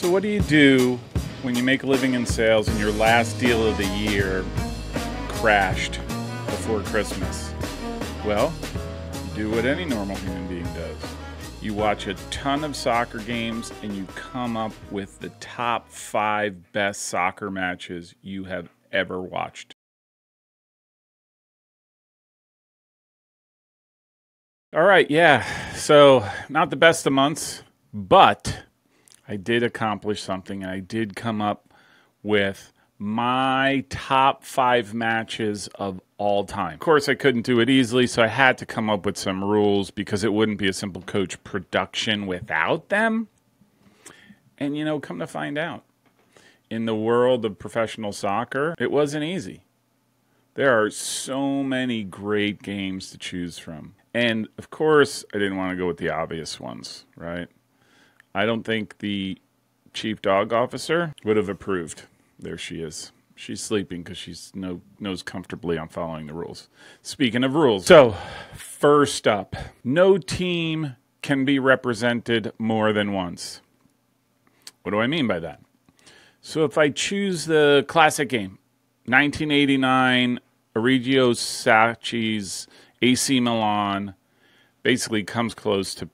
So what do you do when you make a living in sales and your last deal of the year crashed before Christmas? Well, you do what any normal human being does. You watch a ton of soccer games and you come up with the top 5 best soccer matches you have ever watched. All right, yeah. So, not the best of months, but I did accomplish something and I did come up with my top 5 matches of all time. Of course, I couldn't do it easily, so I had to come up with some rules because it wouldn't be a Simple Coach production without them. And, come to find out, in the world of professional soccer, it wasn't easy. There are so many great games to choose from. And, of course, I didn't want to go with the obvious ones, right? I don't think the chief dog officer would have approved. There she is. She's sleeping because she knows comfortably I'm following the rules. Speaking of rules. So, first up, no team can be represented more than once. What do I mean by that? So if I choose the classic game, 1989, Arrigo Sacchi's AC Milan basically comes close to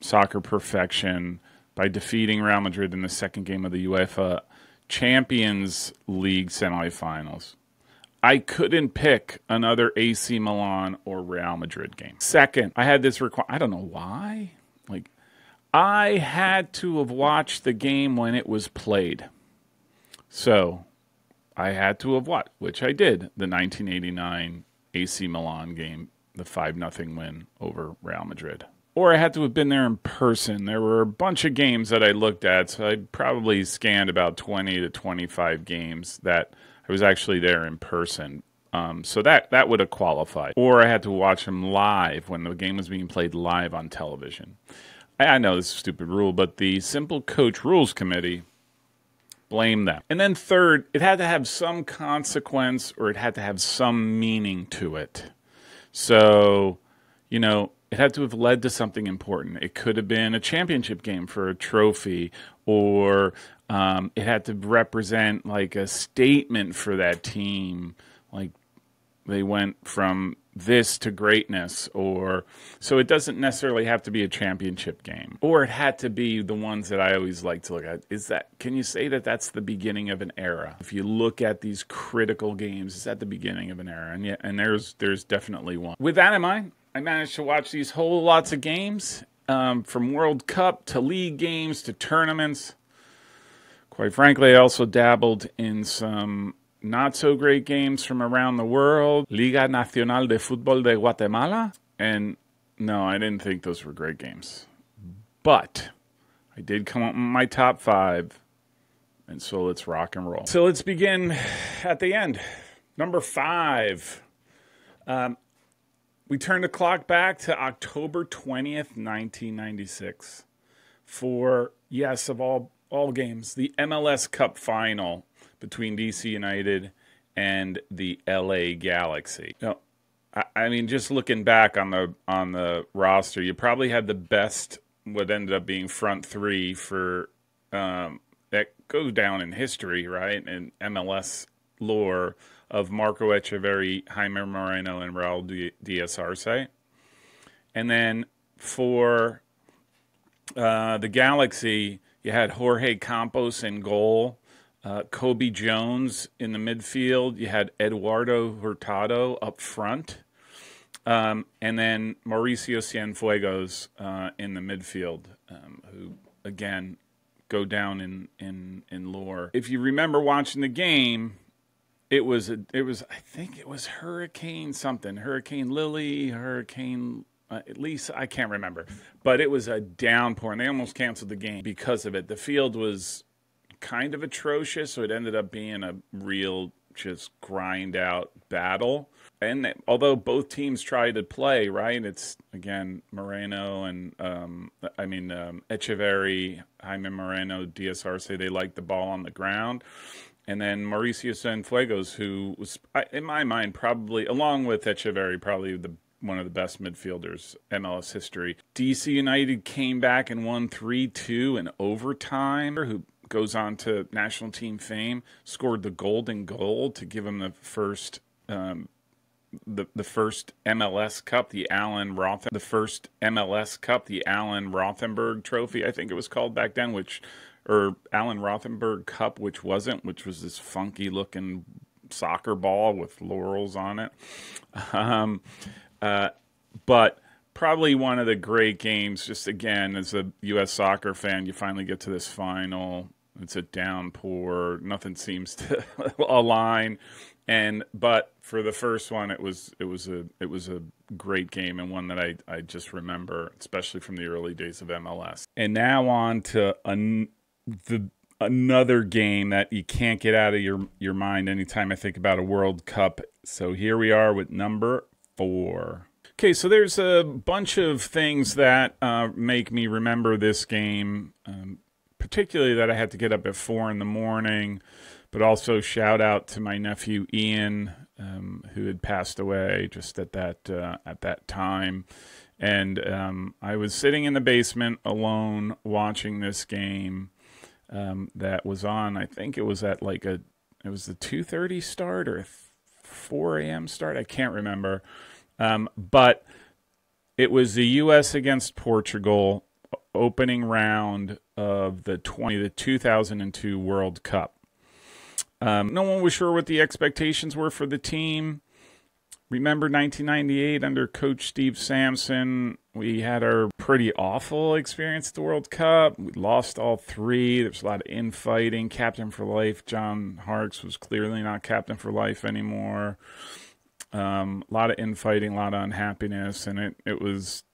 soccer perfection by defeating Real Madrid in the second game of the UEFA Champions League semifinals. I couldn't pick another AC Milan or Real Madrid game. Second, I had this I don't know why. I had to have watched the game when it was played. So, I had to have watched, which I did, the 1989 AC Milan game, the 5-0 win over Real Madrid. Or I had to have been there in person. There were a bunch of games that I looked at, so I probably scanned about 20 to 25 games that I was actually there in person. So that would have qualified. Or I had to watch them live when the game was being played live on television. I know this is a stupid rule, but the Simple Coach Rules Committee, blame them. And then third, it had to have some consequence or it had to have some meaning to it. So, it had to have led to something important. It could have been a championship game for a trophy, or it had to represent a statement for that team. Like they went from this to greatness, so it doesn't necessarily have to be a championship game. Or it had to be the ones that I always like to look at. Can you say that that's the beginning of an era? If you look at these critical games, it's at the beginning of an era. And there's definitely one. With that in mind, I managed to watch these whole lots of games, from World Cup to league games to tournaments. Quite frankly, I also dabbled in some not so great games from around the world. Liga Nacional de Fútbol de Guatemala. And no, I didn't think those were great games. But I did come up with my top 5. And so let's rock and roll. So let's begin at the end. Number 5. We turn the clock back to October 20th, 1996. For, yes, of all games, the MLS Cup final between DC United and the LA Galaxy. Now, I mean, just looking back on the roster, you probably had the best, what ended up being front 3 for that goes down in history, right? And MLS lore of Marco Echeverri, Jaime Moreno, and Raul Diaz Arce. And then for the Galaxy, you had Jorge Campos in goal. Kobe Jones in the midfield. You had Eduardo Hurtado up front. And then Mauricio Cienfuegos in the midfield, who, again, go down in lore. If you remember watching the game, I think it was Hurricane something. Hurricane Lily, Hurricane, at least I can't remember. But it was a downpour, and they almost canceled the game because of it. The field was kind of atrocious, so it ended up being a real just grind out battle. And although both teams tried to play, right, it's again Moreno and Echeverri, Jaime Moreno, Diaz Arce, they liked the ball on the ground. And then Mauricio Cienfuegos, who was, in my mind, probably, along with Echeverri, probably one of the best midfielders MLS history. DC United came back and won 3-2 in overtime, who goes on to national team fame, scored the golden goal to give him the first the first MLS Cup, the Alan Rothenberg Trophy, I think it was called back then, or Alan Rothenberg Cup, which was this funky looking soccer ball with laurels on it. But probably one of the great games. Just again, as a U.S. soccer fan, you finally get to this final. It's a downpour. Nothing seems to align. But for the first one, it was a great game, and one that I just remember, especially from the early days of MLS. And now on to another game that you can't get out of your mind anytime I think about a World Cup. So here we are with number 4. Okay, so there's a bunch of things that make me remember this game, particularly that I had to get up at 4 in the morning. But also shout out to my nephew Ian, who had passed away just at that time, and I was sitting in the basement alone watching this game that was on. I think it was at it was the 2:30 start or 4 a.m. start. I can't remember, but it was the U.S. against Portugal opening round of the 2002 World Cup. No one was sure what the expectations were for the team. Remember 1998 under Coach Steve Sampson, we had our pretty awful experience at the World Cup. We lost all 3. There was a lot of infighting. Captain for life, John Harkes, was clearly not captain for life anymore. A lot of infighting, a lot of unhappiness, and it was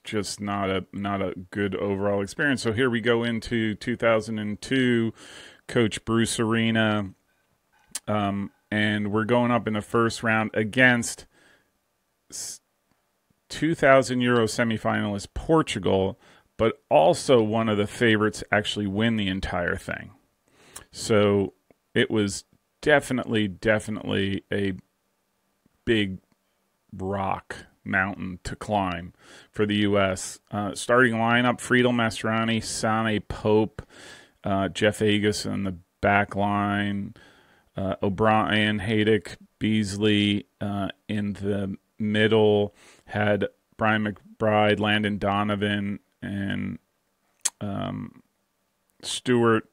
just not a good overall experience. So here we go into 2002. Coach Bruce Arena, and we're going up in the first round against 2000 Euro semifinalist Portugal, but also one of the favorites actually win the entire thing. So it was definitely a big rock mountain to climb for the U.S. Starting lineup: Friedel Mastroeni, Sane, Pope, Jeff Agus in the back line, O'Brien, Haydick, Beasley in the middle, had Brian McBride, Landon Donovan, and Stewart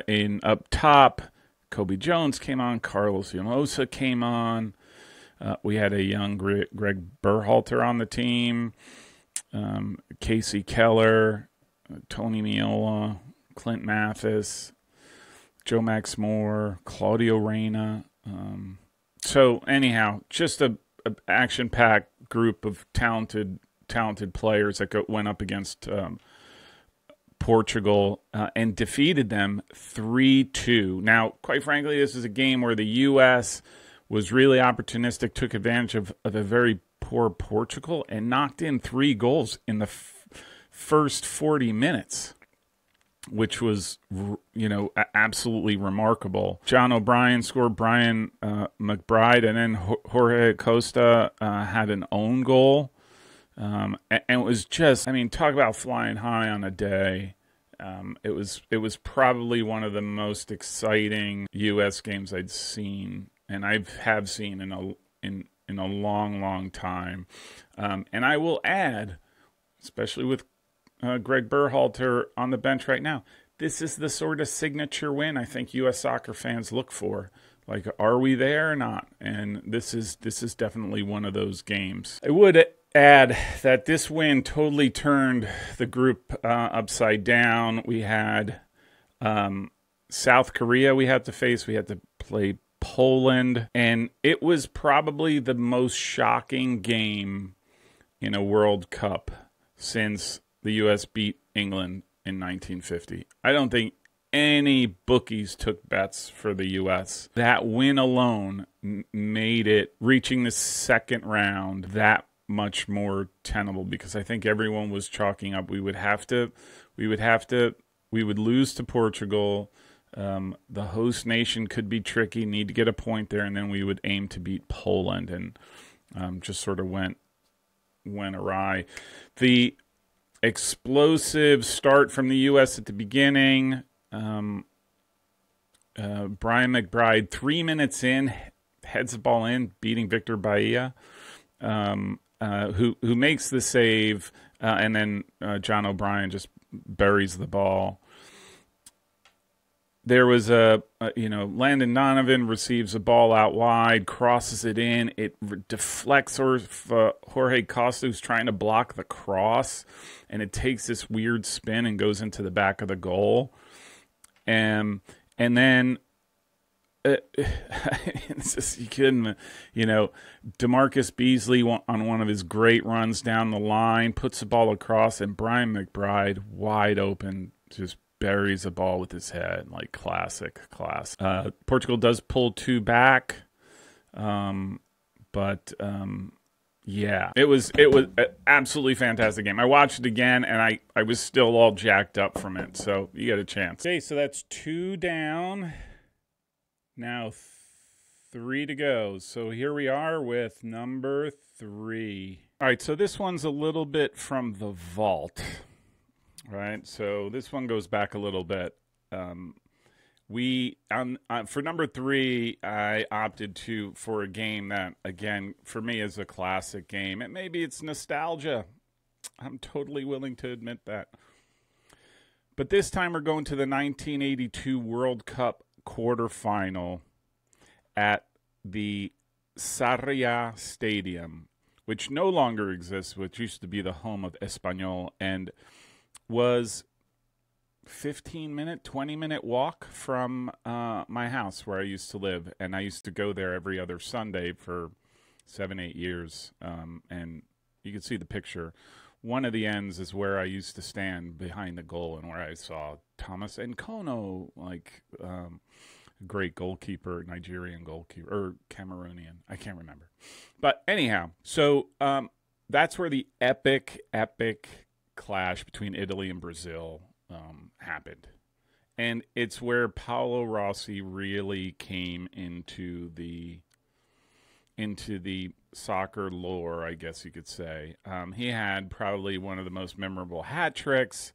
in up top. Kobe Jones came on, Carlos Llamosa came on. We had a young Greg Berhalter on the team, Casey Keller, Tony Meola, Clint Mathis, Joe Max Moore, Claudio Reyna. So anyhow, just a action-packed group of talented players that went up against Portugal and defeated them 3-2. Now, quite frankly, this is a game where the U.S. was really opportunistic, took advantage of a very poor Portugal, and knocked in 3 goals in the first 40 minutes. Which was, absolutely remarkable. John O'Brien scored, Brian McBride, and then Jorge Acosta had an own goal. And it was just, talk about flying high on a day. It was probably one of the most exciting U.S. games I'd seen, and have seen in a long, long time. And I will add, especially with Greg Berhalter on the bench right now, this is the sort of signature win I think U.S. soccer fans look for. Like, are we there or not? And this is definitely one of those games. I would add that this win totally turned the group upside down. We had South Korea we had to face. We had to play Poland. And it was probably the most shocking game in a World Cup since the U.S. beat England in 1950. I don't think any bookies took bets for the U.S. That win alone made it, reaching the second round, that much more tenable, because I think everyone was chalking up we would lose to Portugal. The host nation could be tricky, need to get a point there, and then we would aim to beat Poland, and just sort of went awry. The explosive start from the U.S. at the beginning, Brian McBride, 3 minutes in, heads the ball in, beating Victor Bahia, who makes the save, and then John O'Brien just buries the ball. There was Landon Donovan receives a ball out wide, crosses it in. It deflects Jorge Costa, who's trying to block the cross, and it takes this weird spin and goes into the back of the goal. And then it's just, you couldn't, DeMarcus Beasley on one of his great runs down the line, puts the ball across, and Brian McBride, wide open, just buries a ball with his head, like classic. Portugal does pull 2 back, but yeah, it was an absolutely fantastic game. I watched it again, and I was still all jacked up from it, so you get a chance. Okay, so that's 2 down. Now 3 to go. So here we are with number 3. All right, so this one's a little bit from the vault. Right, so this one goes back a little bit. For number 3, I opted for a game that, again, for me is a classic game. And maybe it's nostalgia. I'm totally willing to admit that. But this time we're going to the 1982 World Cup quarterfinal at the Sarriá Stadium, which no longer exists, which used to be the home of Espanyol, and was 15-minute, 20-minute walk from my house where I used to live. And I used to go there every other Sunday for 7-8 years. And you can see the picture. One of the ends is where I used to stand behind the goal and where I saw Thomas Nkono, great goalkeeper, Nigerian goalkeeper, or Cameroonian. I can't remember. But anyhow, so that's where the epic clash between Italy and Brazil happened. And it's where Paolo Rossi really came into the soccer lore, I guess you could say. He had probably one of the most memorable hat tricks.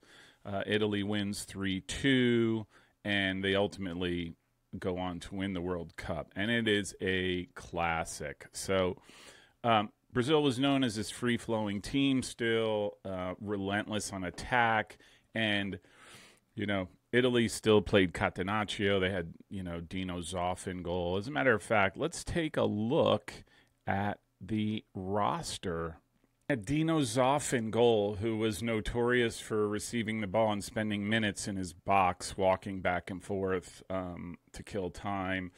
Italy wins 3-2, and they ultimately go on to win the World Cup. And it is a classic. So Brazil was known as this free-flowing team, still relentless on attack, and Italy still played Catenaccio. They had Dino Zoff in goal. As a matter of fact, let's take a look at the roster. At Dino Zoff in goal, who was notorious for receiving the ball and spending minutes in his box, walking back and forth to kill time.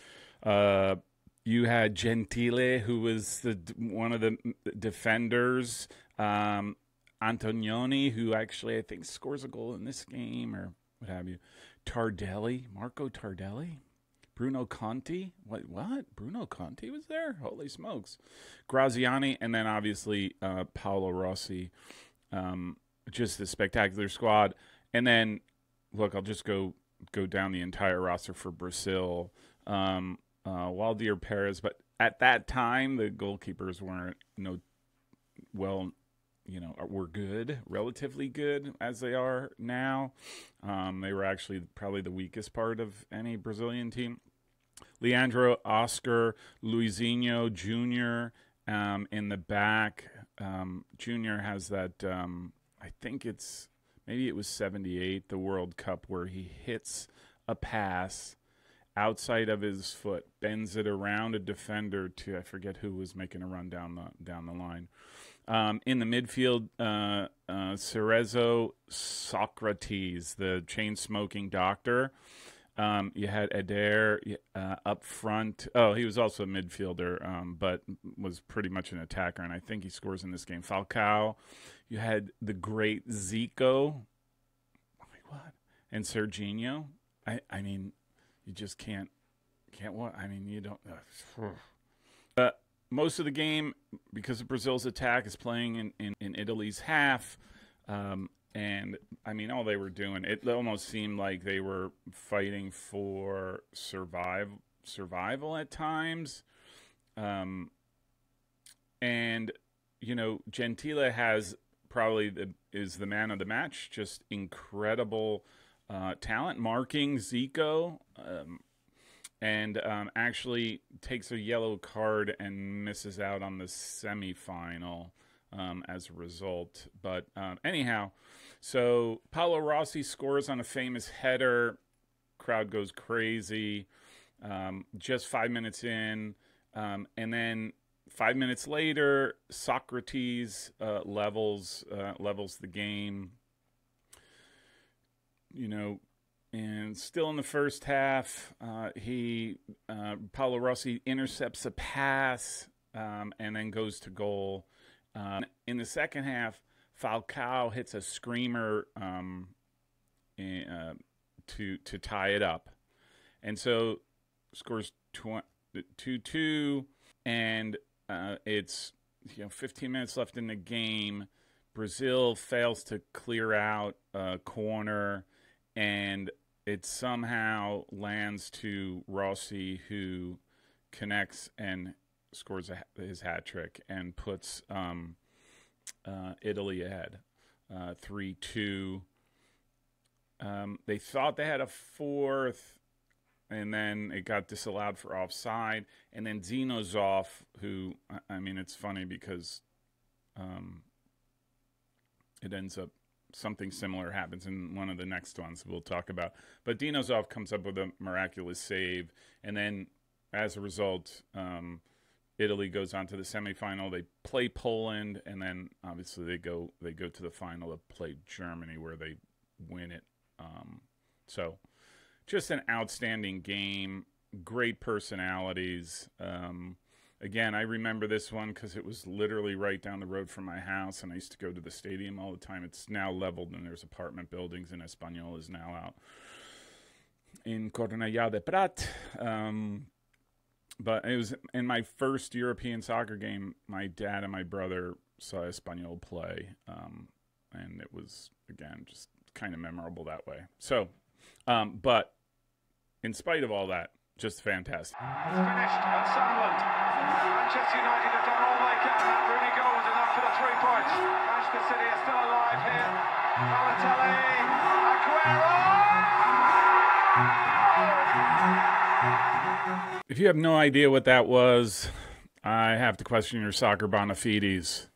You had Gentile, who was one of the defenders. Antonioni, who actually I think scores a goal in this game or what have you. Tardelli, Marco Tardelli. Bruno Conti. What? Bruno Conti was there? Holy smokes. Graziani, and then obviously Paolo Rossi. Just a spectacular squad. And then, look, I'll just go down the entire roster for Brazil. Waldir Perez, but at that time the goalkeepers weren't were good, relatively good as they are now. They were actually probably the weakest part of any Brazilian team. Leandro, Oscar, Luizinho Jr. In the back. Jr. has that, I think maybe it was 78, the World Cup, where he hits a pass outside of his foot, bends it around a defender to, I forget who was making a run down the line. In the midfield, Cerezo Socrates, the chain-smoking doctor. You had Eder up front. Oh, he was also a midfielder, but was pretty much an attacker, and I think he scores in this game. Falcao. You had the great Zico. What? And Serginho. I mean, you just can't what? I mean, you don't. Most of the game, because of Brazil's attack, is playing in Italy's half. And, I mean, all they were doing, it almost seemed like they were fighting for survival at times. And, Gentile is the man of the match, just incredible talent, marking Zico, and actually takes a yellow card and misses out on the semifinal as a result. But anyhow, so Paolo Rossi scores on a famous header. Crowd goes crazy. Just 5 minutes in, and then 5 minutes later, Socrates levels the game. And still in the first half, Paolo Rossi intercepts a pass and then goes to goal. In the second half, Falcao hits a screamer to tie it up, and so scores 2-2, and it's 15 minutes left in the game. Brazil fails to clear out a corner, and it somehow lands to Rossi, who connects and scores his hat trick and puts Italy ahead 3-2. They thought they had a fourth, and then it got disallowed for offside. And then Zino Zoff, who, it's funny because it ends up something similar happens in one of the next ones we'll talk about. But Dino Zoff comes up with a miraculous save, and then as a result, Italy goes on to the semifinal. They play Poland, and then obviously they go to the final to play Germany, where they win it. So just an outstanding game, great personalities. Again, I remember this one because it was literally right down the road from my house, and I used to go to the stadium all the time. It's now leveled, and there's apartment buildings, and Espanyol is now out in Cornellà de Prat. But it was in my first European soccer game. My dad and my brother saw Espanyol play, and it was, again, just kind of memorable that way. So, but in spite of all that, just fantastic. It's finished at Sunderland. Manchester United have done all they can. That Rooney goal was enough for the 3 points. Manchester City are still alive here. Balotelli, Aguero! If you have no idea what that was, I have to question your soccer bona fides.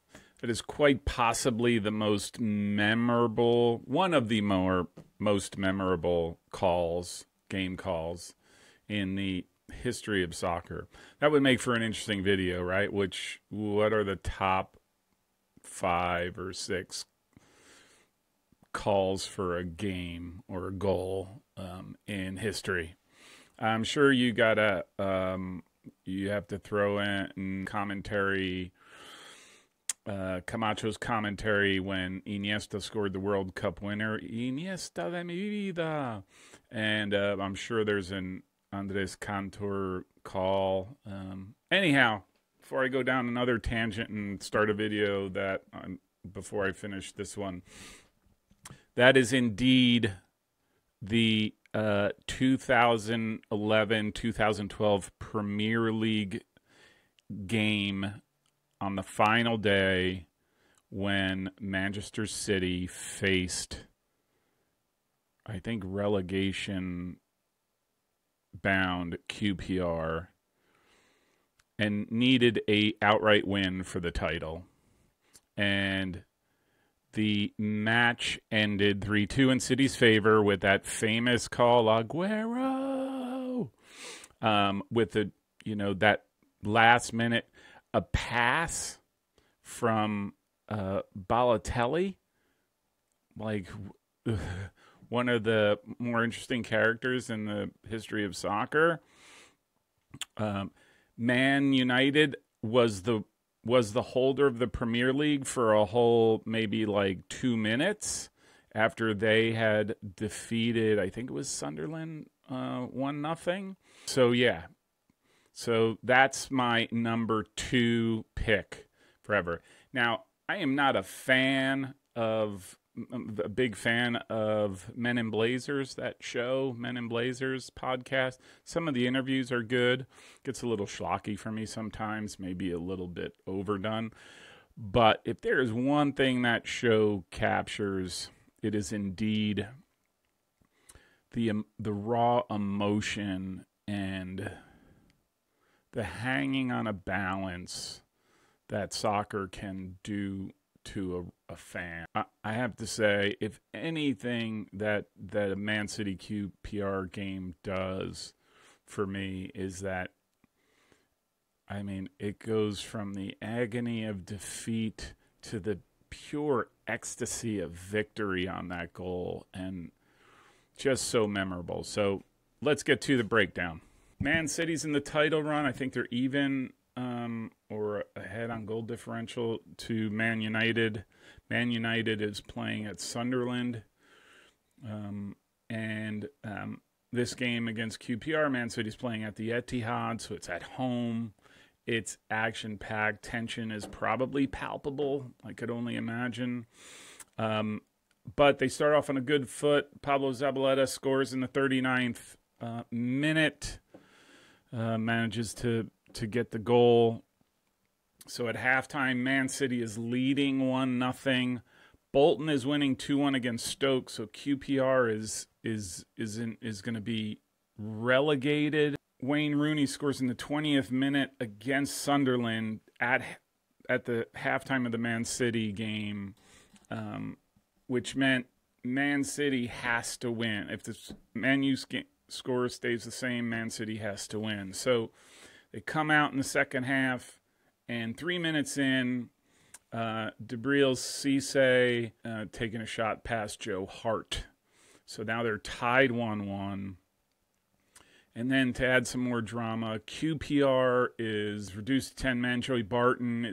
It is quite possibly the most memorable, one of the most memorable game calls in the history of soccer. That would make for an interesting video, right? What are the top 5 or 6 calls for a game or a goal in history? I'm sure you have to throw in commentary, Camacho's commentary when Iniesta scored the World Cup winner, Iniesta de mi vida. And I'm sure there's an Andres Cantor call. Anyhow, before I go down another tangent and start a video before I finish this one, that is indeed the 2011-2012 Premier League game on the final day when Manchester City faced, I think, relegation-bound QPR and needed a outright win for the title. And the match ended 3-2 in City's favor with that famous call, Aguero, with that last minute, a pass from Balotelli, like one of the more interesting characters in the history of soccer. Man United was the holder of the Premier League for a whole maybe like 2 minutes after they had defeated, I think it was Sunderland 1-0. So yeah. So that's my number 2 pick forever. Now, I am not a big fan of Men in Blazers, that show, Men in Blazers podcast. Some of the interviews are good. Gets a little schlocky for me sometimes, maybe a little bit overdone. But if there is one thing that show captures, it is indeed the raw emotion and the hanging on a balance that soccer can do to a fan. I have to say, if anything that a Man City QPR game does for me is that, I mean, it goes from the agony of defeat to the pure ecstasy of victory on that goal, and just so memorable. So let's get to the breakdown. Man City's in the title run. I think they're even or ahead on goal differential to Man United. Man United is playing at Sunderland. And this game against QPR, Man City's playing at the Etihad, so it's at home. It's action-packed. Tension is probably palpable, I could only imagine. But they start off on a good foot. Pablo Zabaleta scores in the 39th minute, manages to get the goal. So at halftime, Man City is leading 1-0. Bolton is winning 2-1 against Stoke, so QPR is going to be relegated. Wayne Rooney scores in the 20th minute against Sunderland at the halftime of the Man City game, which meant Man City has to win. If the Man U score stays the same, Man City has to win. So they come out in the second half, and 3 minutes in, Gabriel Cisse taking a shot past Joe Hart. So now they're tied 1-1. And then to add some more drama, QPR is reduced to 10 men. Joey Barton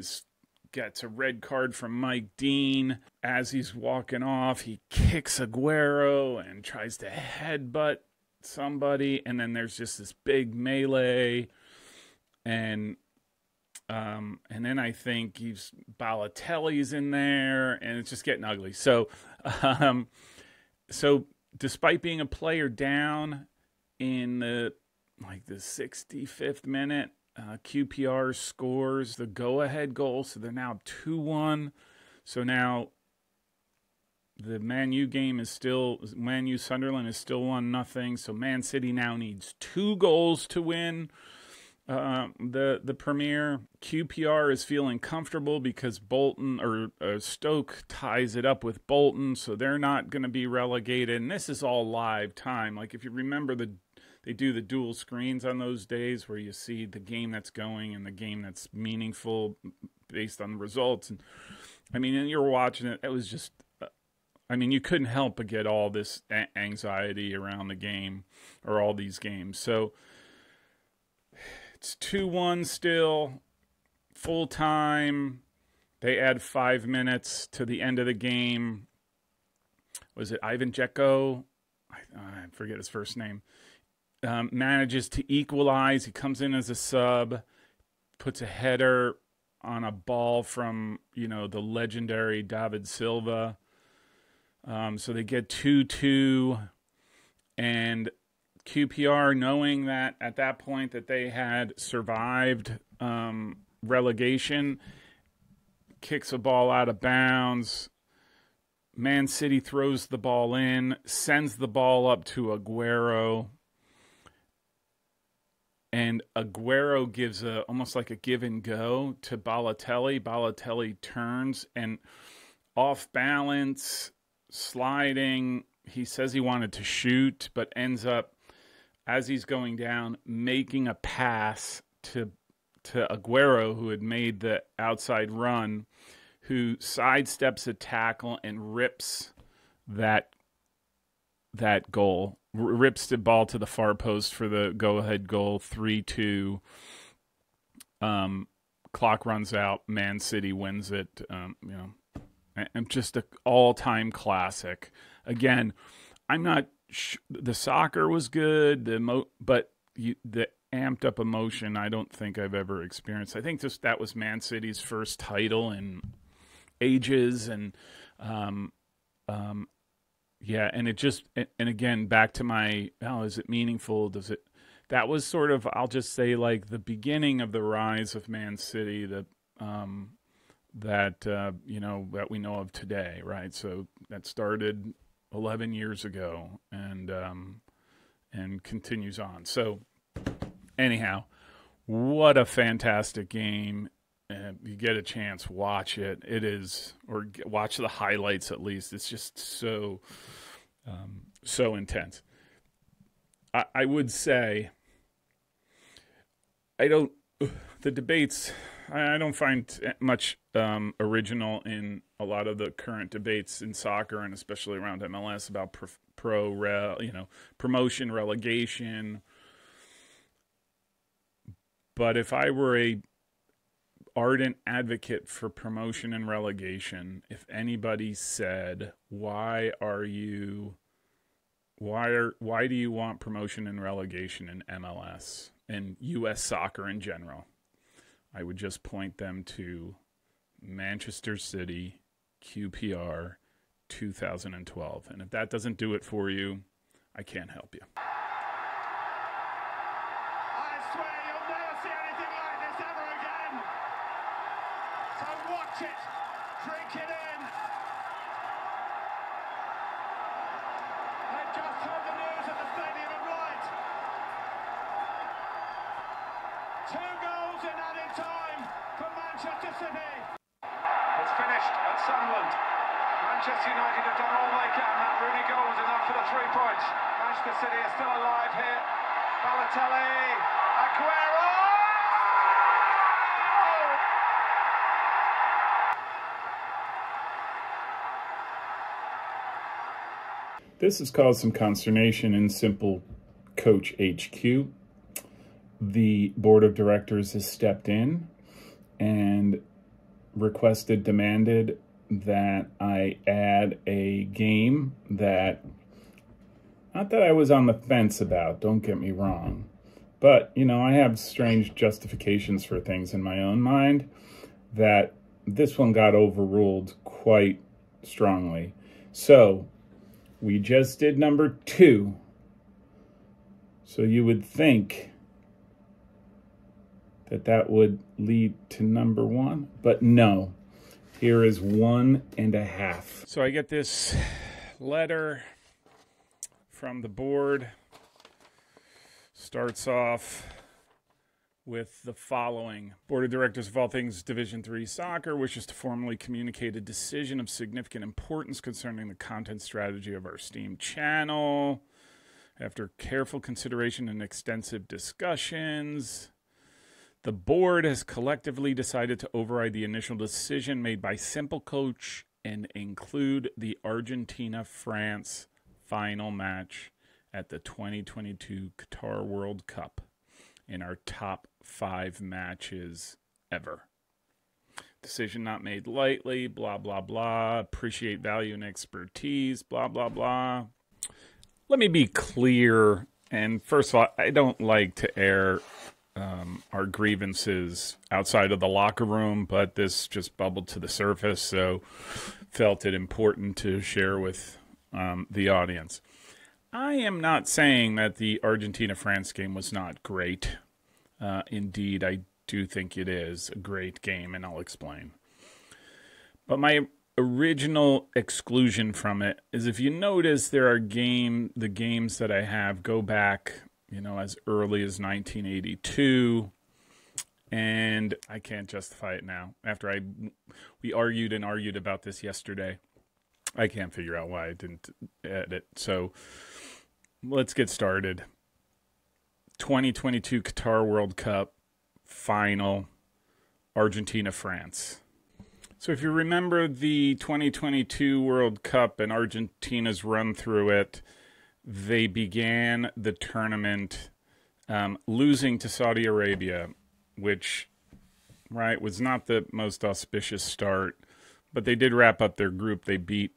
gets a red card from Mike Dean. As he's walking off, he kicks Aguero and tries to headbutt somebody. And then there's just this big melee. And then I think Balotelli's in there, and it's just getting ugly. So despite being a player down in the 65th minute, QPR scores the go-ahead goal, so they're now 2-1. So now the Man U game is still, Man U Sunderland is still 1-0. So Man City now needs 2 goals to win the Premier. QPR is feeling comfortable because Bolton or Stoke ties it up with Bolton, so they're not going to be relegated. And this is all live time. Like, if you remember, they do the dual screens on those days where you see the game that's going and the game that's meaningful based on the results. And I mean, and you're watching it. It was just, I mean, you couldn't help but get all this anxiety around the game or all these games. So it's 2-1 still, full time. They add 5 minutes to the end of the game. Was it Ivan Dzeko? I forget his first name. Manages to equalize. He comes in as a sub, puts a header on a ball from, the legendary David Silva. So they get 2-2, and QPR, knowing that at that point that they had survived relegation, kicks a ball out of bounds. Man City throws the ball in, sends the ball up to Aguero, and Aguero gives almost like a give and go to Balotelli. Balotelli turns and off balance, sliding. He says he wanted to shoot, but ends up, as he's going down, making a pass to Aguero, who had made the outside run, who sidesteps a tackle and rips that goal, rips the ball to the far post for the go-ahead goal, 3-2. Clock runs out. Man City wins it. And just an all-time classic. Again, I'm not. The soccer was good. But the amped up emotion, I don't think I've ever experienced. I think that was Man City's first title in ages, and yeah, and it just, and again, back to my, is it meaningful? That was sort of, I'll just say, like the beginning of the rise of Man City that we know of today, right? So that started 11 years ago, and and continues on. So anyhow, what a fantastic game. You get a chance, watch it. It is, or watch the highlights at least. It's just so intense. I would say the debates, I don't find much original in a lot of the current debates in soccer, and especially around MLS about promotion, relegation. But if I were a ardent advocate for promotion and relegation, if anybody said, why do you want promotion and relegation in MLS and US soccer in general, I would just point them to Manchester City QPR 2012. And if that doesn't do it for you, I can't help you. Watch it, drink it in. They've just heard the news at the Stadium of Light. 2 goals in added time for Manchester City. It's finished at Sunderland. Manchester United have done all they can. That Rooney goal was enough for the 3 points. Manchester City are still alive here. Balotelli, Aguero! This has caused some consternation in Simple Coach HQ. The board of directors has stepped in and demanded that I add a game that, not that I was on the fence about, don't get me wrong, but, I have strange justifications for things in my own mind, that this one got overruled quite strongly. So, we just did number 2. So you would think that would lead to number 1, but no. Here is 1.5. So I get this letter from the board. Starts off with the following. Board of Directors of All Things Division III Soccer wishes to formally communicate a decision of significant importance concerning the content strategy of our Steam channel. After careful consideration and extensive discussions, the board has collectively decided to override the initial decision made by Simple Coach and include the Argentina-France final match at the 2022 Qatar World Cup in our top 5 matches ever. Decision not made lightly, blah, blah, blah. Appreciate value and expertise, blah, blah, blah. Let me be clear. And first of all, I don't like to air our grievances outside of the locker room, but this just bubbled to the surface, so felt it important to share with the audience. I am not saying that the Argentina-France game was not great. Indeed, I do think it is a great game, and I'll explain. But my original exclusion from it is, if you notice, there are the games that I have go back, as early as 1982, and I can't justify it now. After we argued about this yesterday, I can't figure out why I didn't add it. So let's get started. 2022 Qatar World Cup final, Argentina-France. So if you remember the 2022 World Cup and Argentina's run through it, they began the tournament losing to Saudi Arabia, which, was not the most auspicious start, but they did wrap up their group. They beat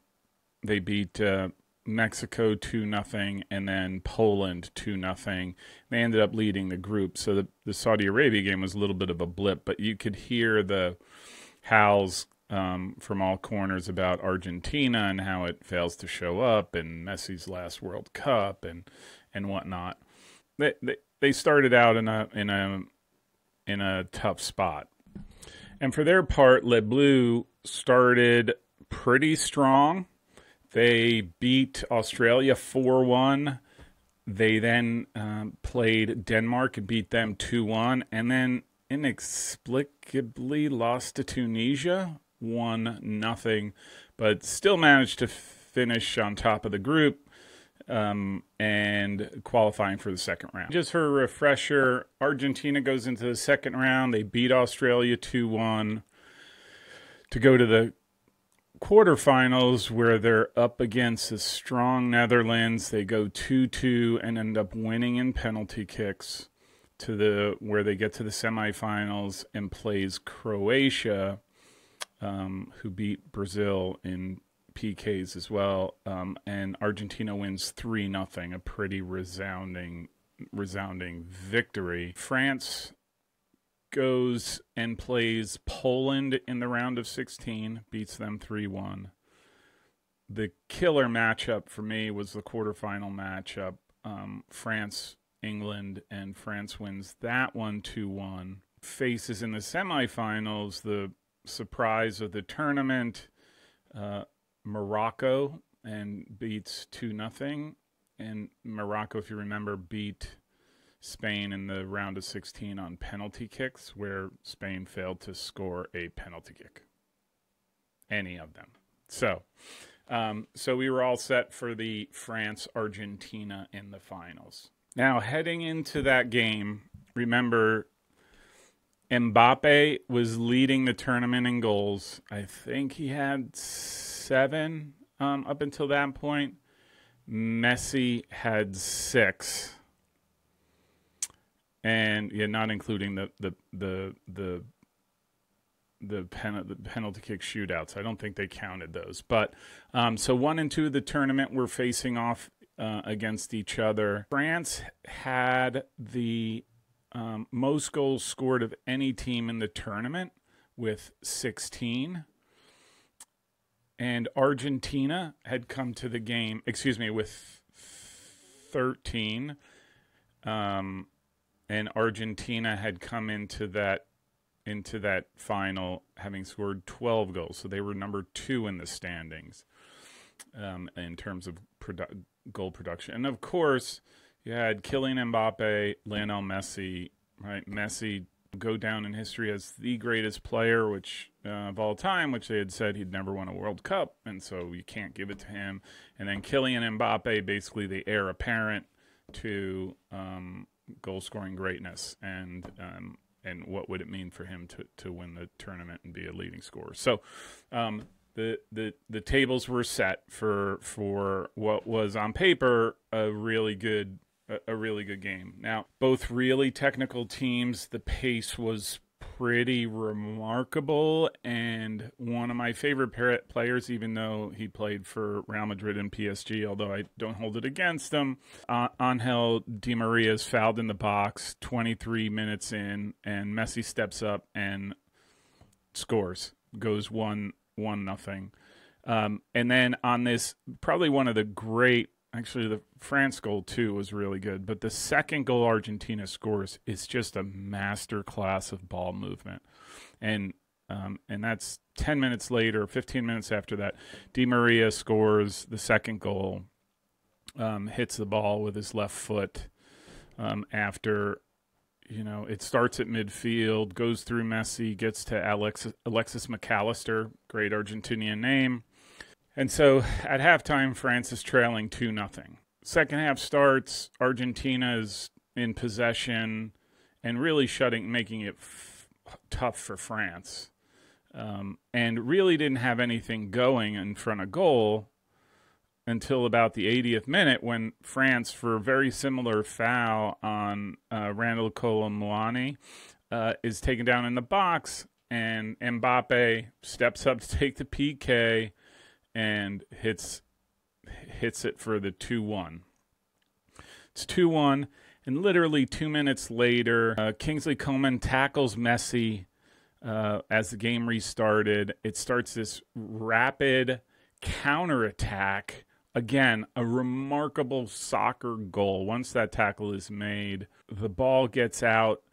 Mexico 2-0 and then Poland 2-0. They ended up leading the group. So the Saudi Arabia game was a little bit of a blip, but you could hear the howls from all corners about Argentina and how it fails to show up, and Messi's last World Cup and whatnot. They started out in a tough spot, and for their part, Les Bleus started pretty strong. They beat Australia 4-1 They then played Denmark and beat them 2-1, and then inexplicably lost to Tunisia 1-0, but still managed to finish on top of the group and qualifying for the second round. Just for a refresher, Argentina goes into the second round. They beat Australia 2-1 to go to the quarterfinals, where they're up against a strong Netherlands. They go 2-2 and end up winning in penalty kicks where they get to the semifinals and plays Croatia, who beat Brazil in PKs as well, and Argentina wins 3-0, a pretty resounding victory. France goes and plays Poland in the round of 16, beats them 3-1. The killer matchup for me was the quarterfinal matchup, France-England, and France wins that one 2-1. Faces in the semifinals the surprise of the tournament, Morocco, and beats 2-0. And Morocco, if you remember, beat Spain in the round of 16 on penalty kicks, where Spain failed to score a penalty kick, any of them. So we were all set for the France-Argentina in the finals. Now, heading into that game, remember, Mbappe was leading the tournament in goals. I think he had 7 up until that point. Messi had 6. And not including the penalty kick shootouts. I don't think they counted those. But so 1 and 2 of the tournament were facing off against each other. France had the most goals scored of any team in the tournament with 16. And Argentina had come to the game, with 13. And Argentina had come into that final having scored 12 goals. So they were number 2 in the standings in terms of goal production. And, of course, you had Kylian Mbappe, Lionel Messi, right? Messi go down in history as the greatest player of all time, which they had said he'd never won a World Cup, and so you can't give it to him. And then Kylian Mbappe, basically the heir apparent to goal-scoring greatness, and what would it mean for him to win the tournament and be a leading scorer. So the tables were set for what was on paper a really good game. Now, both really technical teams. The pace was pretty remarkable, and one of my favorite players, even though he played for Real Madrid and PSG, although I don't hold it against him, Angel Di Maria is fouled in the box 23 minutes in, and Messi steps up and scores, goes 1-0. And then on this, probably one of the great, actually the France goal too was really good, but the second goal Argentina scores is just a master class of ball movement. And that's 10 minutes later, 15 minutes after that, Di Maria scores the second goal, hits the ball with his left foot after, it starts at midfield, goes through Messi, gets to Alexis McAllister, great Argentinian name. And so at halftime, France is trailing 2-0. Second half starts, Argentina is in possession and really making it tough for France. And really didn't have anything going in front of goal until about the 80th minute, when France, for a very similar foul on Randall Kolo Muani, is taken down in the box, and Mbappe steps up to take the PK and hits it for the 2-1. It's 2-1, and literally 2 minutes later, Kingsley Coman tackles Messi as the game restarted. It starts this rapid counterattack. Again, a remarkable soccer goal. Once that tackle is made, the ball gets out.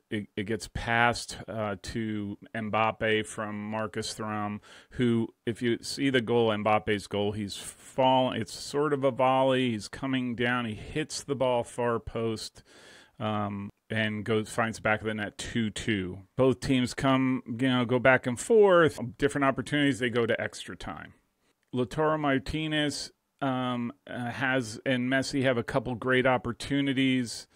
it gets passed to Mbappe from Marcus Thuram, who, if you see the goal, Mbappe's goal, he's falling. It's sort of a volley. He's coming down. He hits the ball far post and finds the back of the net 2-2. Both teams go back and forth. Different opportunities. They go to extra time. Lautaro Martinez and Messi have a couple great opportunities,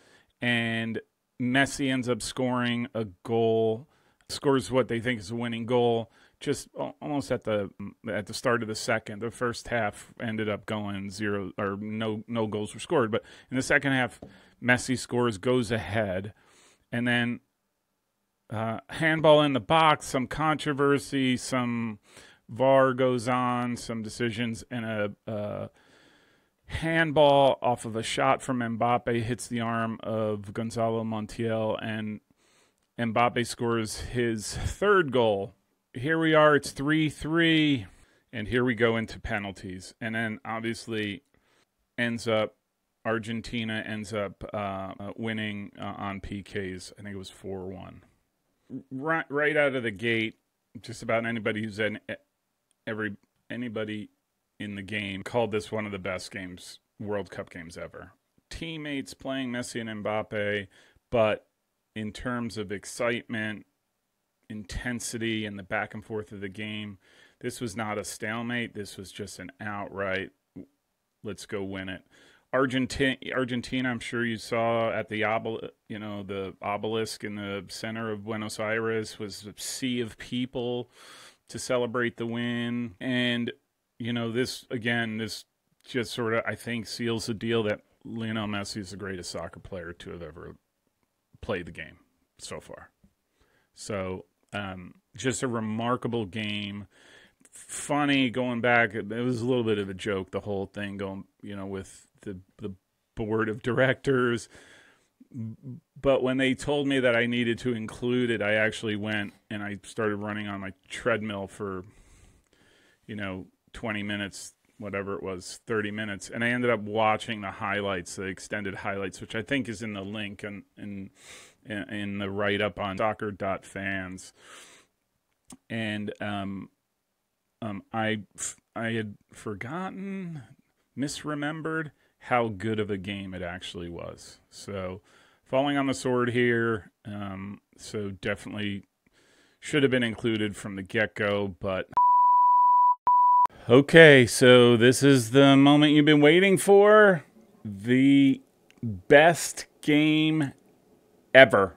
and Messi ends up scoring a goal, scores what they think is a winning goal, just almost at the start of the second. The first half ended up going 0, or no goals were scored, but in the second half, Messi scores, goes ahead, and then handball in the box, some controversy, some VAR goes on, some decisions, and a handball off of a shot from Mbappe hits the arm of Gonzalo Montiel, and Mbappe scores his third goal. Here we are, it's 3-3, and here we go into penalties. And then obviously Argentina ends up winning on PKs. I think it was 4-1. Right out of the gate, just about anybody in the game called this one of the best World Cup games ever. Teammates playing Messi and Mbappe, but in terms of excitement, intensity, and the back and forth of the game, this was not a stalemate. This was just an outright, let's go win it. Argentina, I'm sure you saw at the obelisk in the center of Buenos Aires, was a sea of people to celebrate the win. And this just sort of, I think, seals the deal that Lionel Messi is the greatest soccer player to have ever played the game so far. So just a remarkable game. Funny going back, it was a little bit of a joke, the whole thing going, with the board of directors. But when they told me that I needed to include it, I actually went and I started running on my treadmill for, 20 minutes, whatever it was, 30 minutes. And I ended up watching the highlights, the extended highlights, which I think is in the link in the write-up on soccer.fans. And I had forgotten, misremembered how good of a game it actually was. So falling on the sword here, so definitely should have been included from the get-go, but... Okay, so this is the moment you've been waiting for. The best game ever.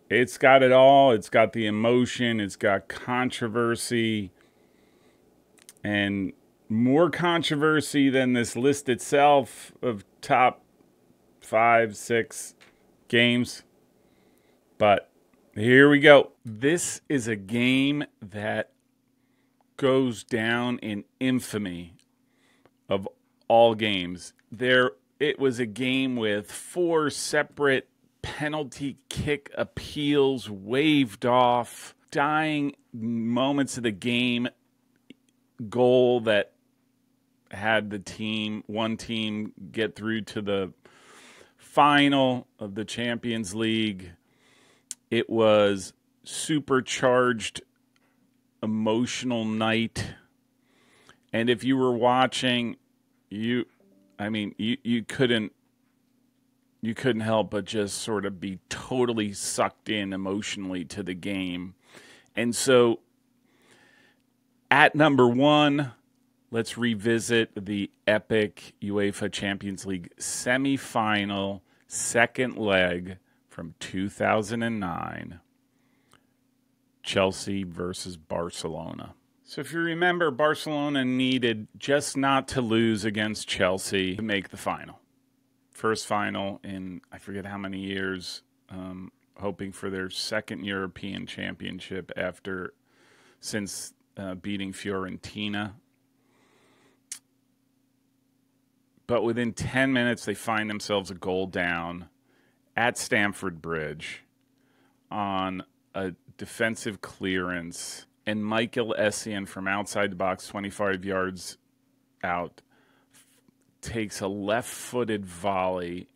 It's got it all. It's got the emotion. It's got controversy. And more controversy than this list itself of top 5, 6 games. But here we go. This is a game that goes down in infamy of all games. It was a game with 4 separate penalty kick appeals waved off, dying moments of the game, goal that had one team get through to the final of the Champions League. It was supercharged emotional night, and if you were watching, you couldn't help but just sort of be totally sucked in emotionally to the game. And so at number 1, let's revisit the epic UEFA Champions League semifinal second leg from 2009. Chelsea versus Barcelona. So if you remember, Barcelona needed just not to lose against Chelsea to make the final. First final in I forget how many years, hoping for their second European championship since beating Fiorentina. But within 10 minutes, they find themselves a goal down at Stamford Bridge on a defensive clearance, and Michael Essien from outside the box, 25 yards out, takes a left-footed volley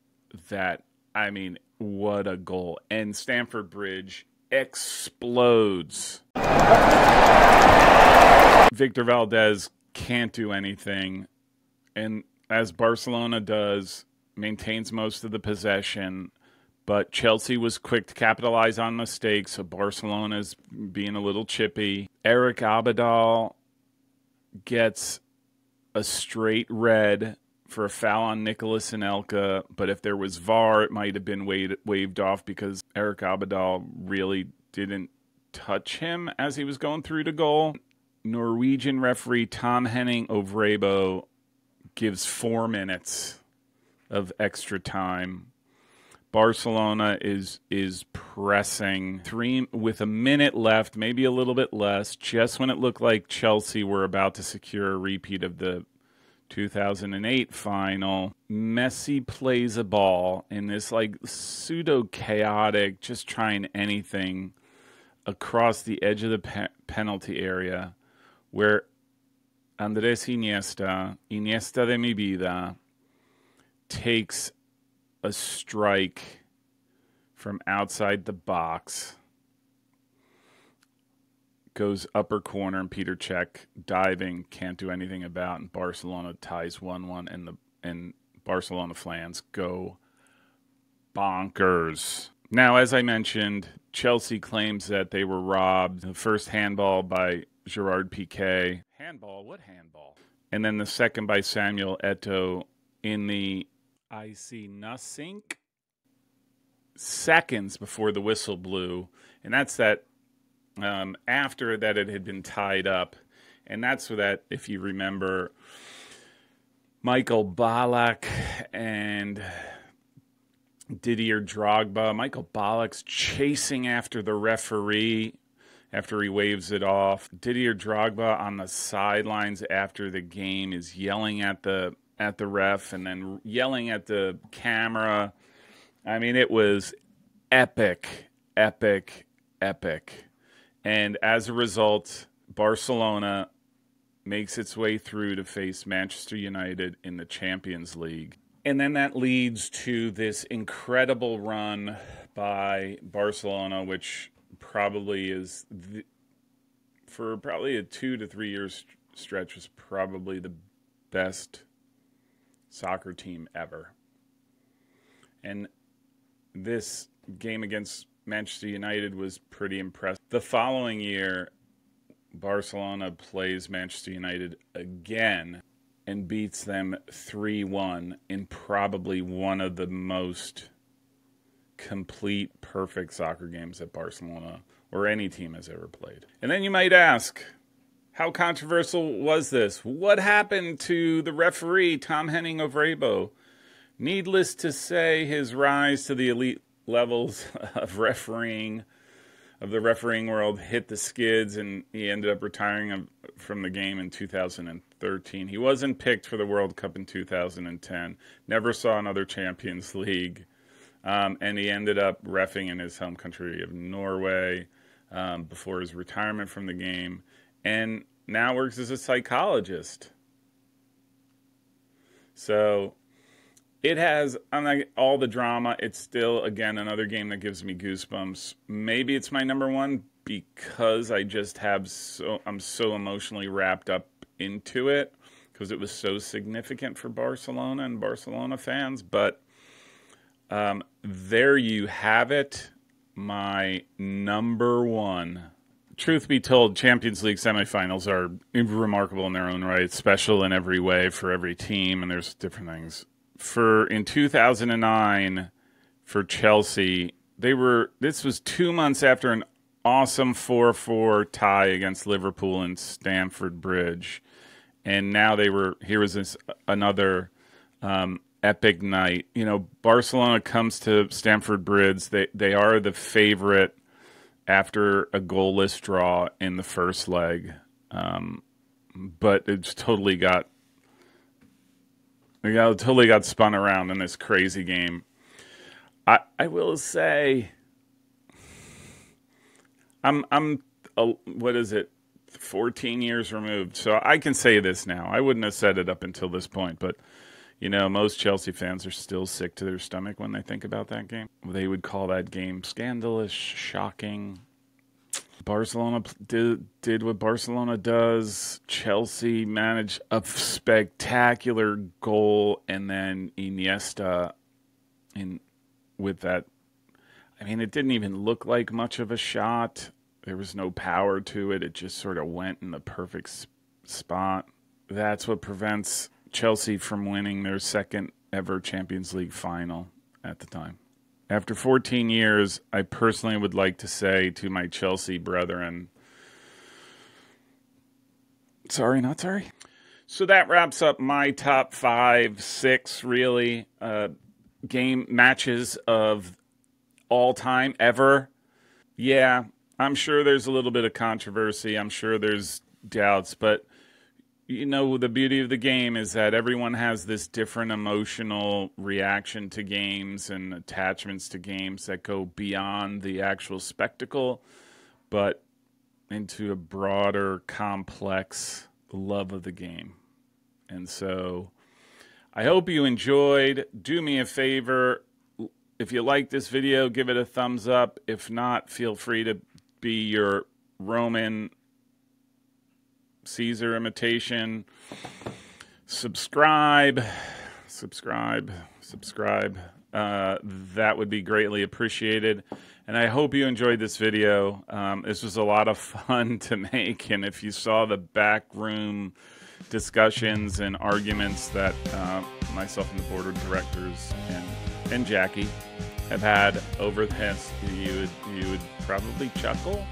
that I mean, what a goal. And Stamford Bridge explodes. Victor Valdez can't do anything. And as Barcelona does, maintains most of the possession. But Chelsea was quick to capitalize on mistakes, so Barcelona's being a little chippy. Eric Abidal gets a straight red for a foul on Nicolas Anelka, but if there was VAR, it might have been waved off because Eric Abidal really didn't touch him as he was going through the goal. Norwegian referee Tom Henning Ovrebo gives 4 minutes of extra time. Barcelona is pressing with a minute left, maybe a little bit less, just when it looked like Chelsea were about to secure a repeat of the 2008 final. Messi plays a ball in this like pseudo-chaotic, just trying anything across the edge of the penalty area where Andres Iniesta de mi vida, takes a strike from outside the box, goes upper corner, and Peter Cech diving, can't do anything about, and Barcelona ties 1-1, and Barcelona fans go bonkers. Now, as I mentioned, Chelsea claims that they were robbed. The first handball by Gerard Piqué. Handball? What handball? And then the second by Samuel Eto'o in the I see nothing seconds before the whistle blew. And that's that after that it had been tied up. And that's that, if you remember, Michael Ballack and Didier Drogba. Michael Ballack's chasing after the referee after he waves it off. Didier Drogba on the sidelines after the game is yelling at the ref and then yelling at the camera. I mean, it was epic. And as a result, Barcelona makes its way through to face Manchester United in the Champions League. And then that leads to this incredible run by Barcelona, which probably is, for probably a 2 to 3 years stretch, was probably the best soccer team ever. And this game against Manchester United was pretty impressive. The following year, Barcelona plays Manchester United again and beats them 3-1 in probably one of the most complete, perfect soccer games that Barcelona or any team has ever played. And then you might ask, how controversial was this? What happened to the referee, Tom Henning Ovrebo? Needless to say, his rise to the elite levels of the refereeing world hit the skids, and he ended up retiring from the game in 2013. He wasn't picked for the World Cup in 2010, never saw another Champions League, and he ended up reffing in his home country of Norway before his retirement from the game, and now works as a psychologist. So it has, unlike all the drama, it's still, again, another game that gives me goosebumps. Maybe it's my number one because I just I'm so emotionally wrapped up into it because it was so significant for Barcelona and Barcelona fans. But there you have it, my number one. Truth be told, Champions League semifinals are remarkable in their own right, special in every way for every team, and there's different things. In 2009, for Chelsea, this was 2 months after an awesome 4-4 tie against Liverpool in Stamford Bridge, and now here was another epic night. You know, Barcelona comes to Stamford Bridge. They are the favorite after a goalless draw in the first leg, but it's totally got spun around in this crazy game. I will say, I'm 14 years removed, so I can say this now. I wouldn't have said it up until this point, but You know, most Chelsea fans are still sick to their stomach when they think about that game. They would call that game scandalous, shocking. Barcelona did what Barcelona does. Chelsea managed a spectacular goal, and then Iniesta with that. I mean, it didn't even look like much of a shot. There was no power to it. It just sort of went in the perfect spot. That's what prevents Chelsea from winning their second ever Champions League final at the time. After 14 years, I personally would like to say to my Chelsea brethren, sorry, not sorry. So that wraps up my top 5, 6, really, game matches of all time ever. Yeah, I'm sure there's a little bit of controversy. I'm sure there's doubts, but you know, the beauty of the game is that everyone has this different emotional reaction to games and attachments to games that go beyond the actual spectacle, but into a broader, complex love of the game. And so I hope you enjoyed. Do me a favor. If you like this video, give it a thumbs up. If not, feel free to be your Roman Caesar imitation. Subscribe. That would be greatly appreciated. And I hope you enjoyed this video. This was a lot of fun to make. And if you saw the backroom discussions and arguments that myself and the board of directors and Jackie have had over this, you would probably chuckle.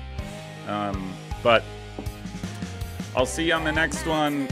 But I'll see you on the next one.